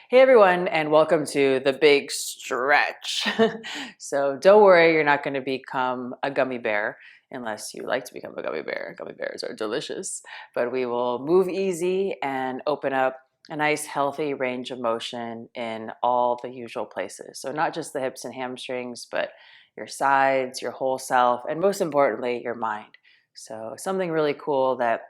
Hey everyone, and welcome to the big stretch. So don't worry, you're not going to become a gummy bear unless you like to become a gummy bear. Gummy bears are delicious, but we will move easy and open up a nice healthy range of motion in all the usual places. So not just the hips and hamstrings, but your sides, your whole self, and most importantly, your mind. So something really cool that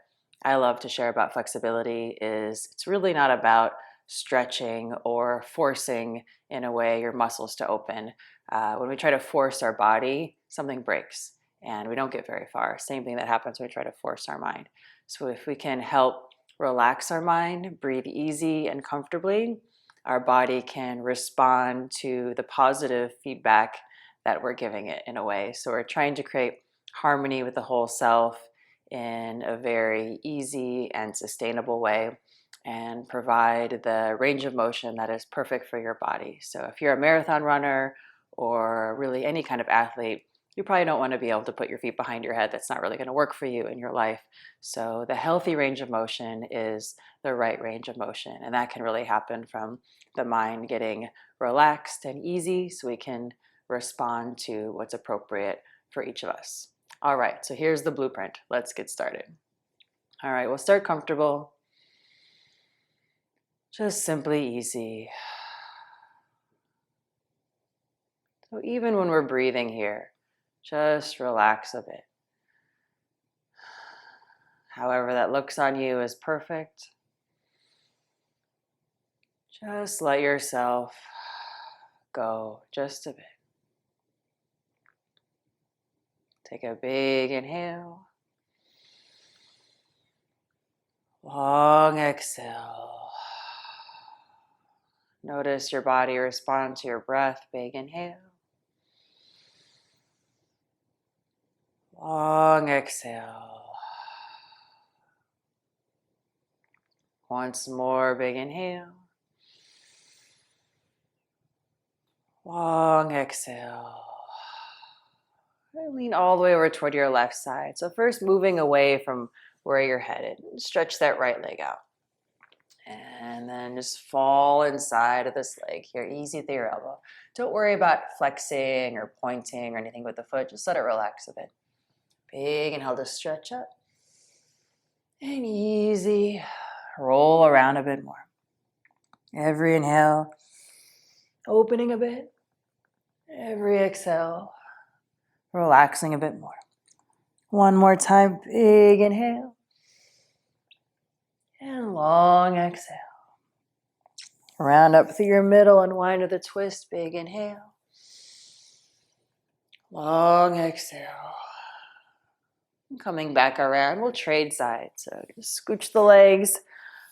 I love to share about flexibility is it's really not about stretching or forcing in a way your muscles to open. When we try to force our body, something breaks and we don't get very far. Same thing that happens when we try to force our mind. So if we can help relax our mind, breathe easy and comfortably, our body can respond to the positive feedback that we're giving it in a way. So we're trying to create harmony with the whole self in a very easy and sustainable way and provide the range of motion that is perfect for your body. So if you're a marathon runner or really any kind of athlete, you probably don't want to be able to put your feet behind your head. That's not really going to work for you in your life. So the healthy range of motion is the right range of motion. And that can really happen from the mind getting relaxed and easy so we can respond to what's appropriate for each of us. All right, so here's the blueprint. Let's get started. All right, we'll start comfortable. Just simply easy. So even when we're breathing here, just relax a bit. However that looks on you is perfect. Just let yourself go just a bit. Take a big inhale. Long exhale. Notice your body respond to your breath. Big inhale. Long exhale. Once more, big inhale. Long exhale. And lean all the way over toward your left side. So first moving away from where you're headed. Stretch that right leg out. And then just fall inside of this leg here, easy through your elbow. Don't worry about flexing or pointing or anything with the foot. Just let it relax a bit. Big inhale to stretch up. And easy, roll around a bit more. Every inhale, opening a bit. Every exhale, relaxing a bit more. One more time, big inhale. And long exhale. Round up through your middle and wind to the twist. Big inhale. Long exhale. Coming back around, we'll trade sides. So just scooch the legs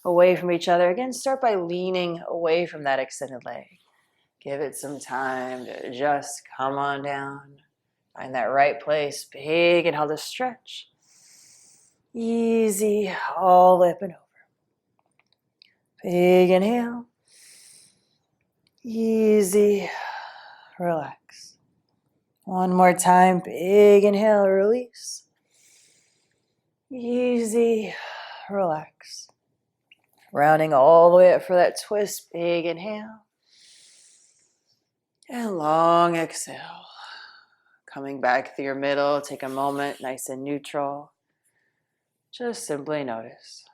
away from each other. Again, start by leaning away from that extended leg. Give it some time to just come on down. Find that right place. Big inhale to stretch. Easy, all up and over. Big inhale. Easy, relax. One more time, big inhale, release. Easy, relax. Rounding all the way up for that twist, big inhale. And long exhale. Coming back through your middle, take a moment, nice and neutral. Just simply notice.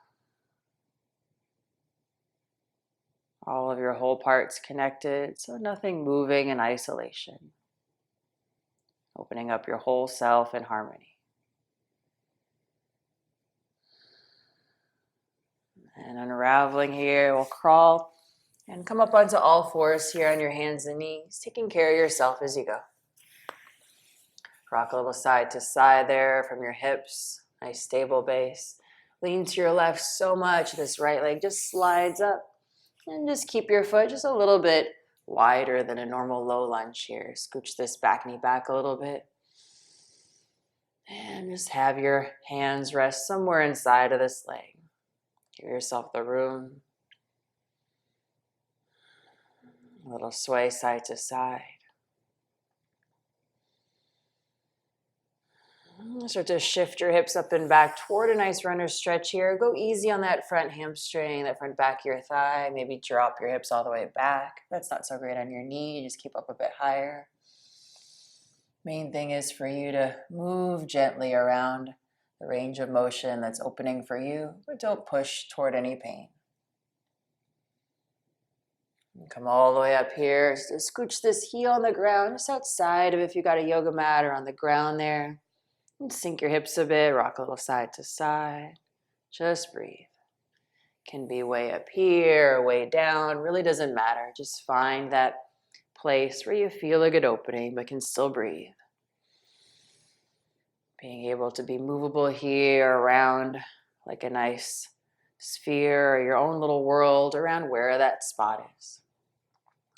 All of your whole parts connected, so nothing moving in isolation. Opening up your whole self in harmony. And unraveling here, we'll crawl and come up onto all fours here on your hands and knees, taking care of yourself as you go. Rock a little side to side there from your hips, nice stable base. Lean to your left so much this right leg just slides up. And just keep your foot just a little bit wider than a normal low lunge here. Scooch this back knee back a little bit. And just have your hands rest somewhere inside of this leg. Give yourself the room. A little sway side to side. Start to shift your hips up and back toward a nice runner stretch here. Go easy on that front hamstring, that front back of your thigh. Maybe drop your hips all the way back. That's not so great on your knee. Just keep up a bit higher. Main thing is for you to move gently around the range of motion that's opening for you, but don't push toward any pain. And come all the way up here. So scooch this heel on the ground, just outside of if you got a yoga mat or on the ground there. And sink your hips a bit, rock a little side to side. Just breathe. Can be way up here, way down, really doesn't matter. Just find that place where you feel a good opening, but can still breathe. Being able to be movable here around like a nice sphere or your own little world around where that spot is.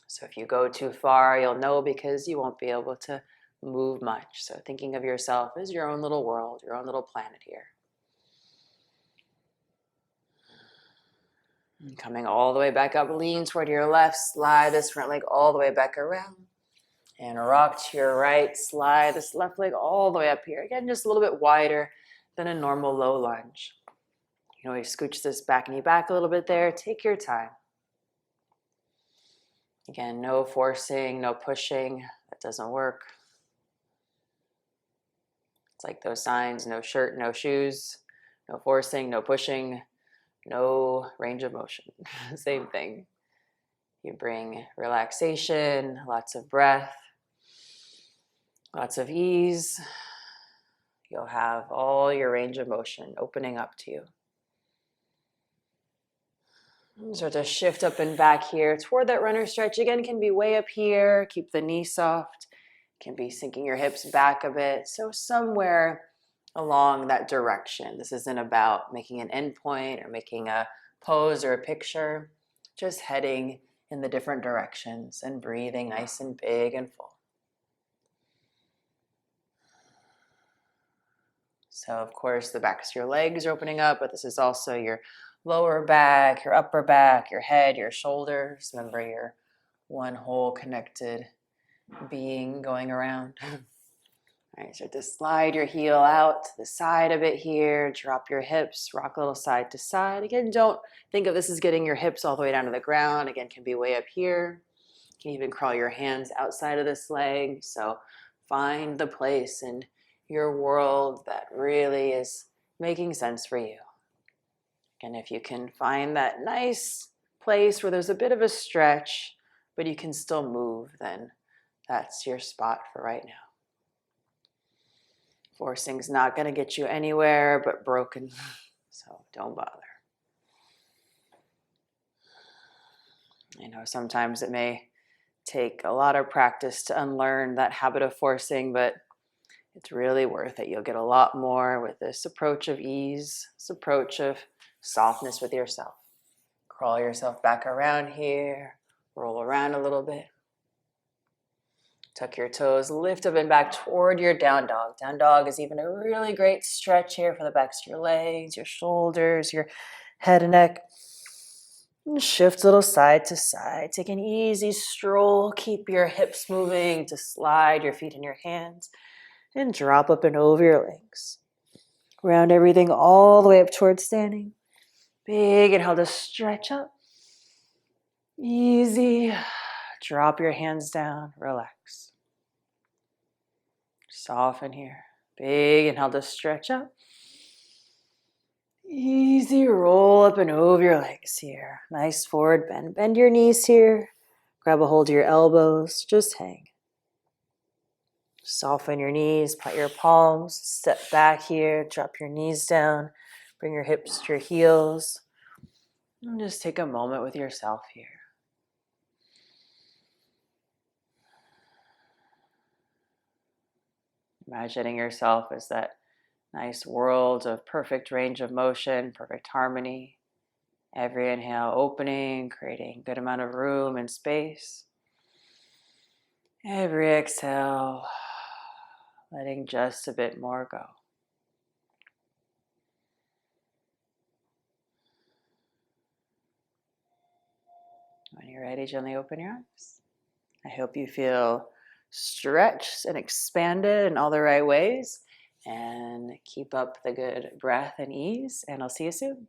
So if you go too far, you'll know because you won't be able to move much. So thinking of yourself as your own little world, your own little planet here. And coming all the way back up, lean toward your left, slide this front leg all the way back around. And rock to your right, slide this left leg all the way up here. Again, just a little bit wider than a normal low lunge. You can always scooch this back knee back a little bit there. Take your time. Again, no forcing, no pushing. That doesn't work. It's like those signs, no shirt, no shoes, no forcing, no pushing, no range of motion. Same thing. You bring relaxation, lots of breath, lots of ease. You'll have all your range of motion opening up to you. Start to shift up and back here toward that runner stretch. Again, can be way up here. Keep the knee soft. Can be sinking your hips back a bit. So somewhere along that direction. This isn't about making an endpoint or making a pose or a picture. Just heading in the different directions and breathing nice and big and full. So of course the backs of your legs are opening up, but this is also your lower back, your upper back, your head, your shoulders. Remember, you're one whole connected being going around. All right, start to slide your heel out to the side of it here. Drop your hips, rock a little side to side. Again, don't think of this as getting your hips all the way down to the ground. Again, can be way up here. You can even crawl your hands outside of this leg. So find the place in your world that really is making sense for you. And if you can find that nice place where there's a bit of a stretch, but you can still move, then that's your spot for right now. Forcing's not going to get you anywhere but broken, so don't bother. I know sometimes it may take a lot of practice to unlearn that habit of forcing, but it's really worth it. You'll get a lot more with this approach of ease, this approach of softness with yourself. Crawl yourself back around here, roll around a little bit. Tuck your toes, lift up and back toward your down dog. Down dog is even a really great stretch here for the backs of your legs, your shoulders, your head and neck. And shift a little side to side. Take an easy stroll. Keep your hips moving to slide your feet in your hands and drop up and over your legs. Round everything all the way up towards standing. Big inhale to stretch up. Easy. Drop your hands down. Relax. Soften here. Big inhale to stretch up. Easy. Roll up and over your legs here. Nice forward bend. Bend your knees here. Grab a hold of your elbows. Just hang. Soften your knees. Plant your palms. Step back here. Drop your knees down. Bring your hips to your heels. And just take a moment with yourself here. Imagining yourself as that nice world of perfect range of motion, perfect harmony. Every inhale opening, creating a good amount of room and space. Every exhale, letting just a bit more go. When you're ready, gently open your eyes. I hope you feel stretched and expanded in all the right ways. And keep up the good breath and ease, and I'll see you soon.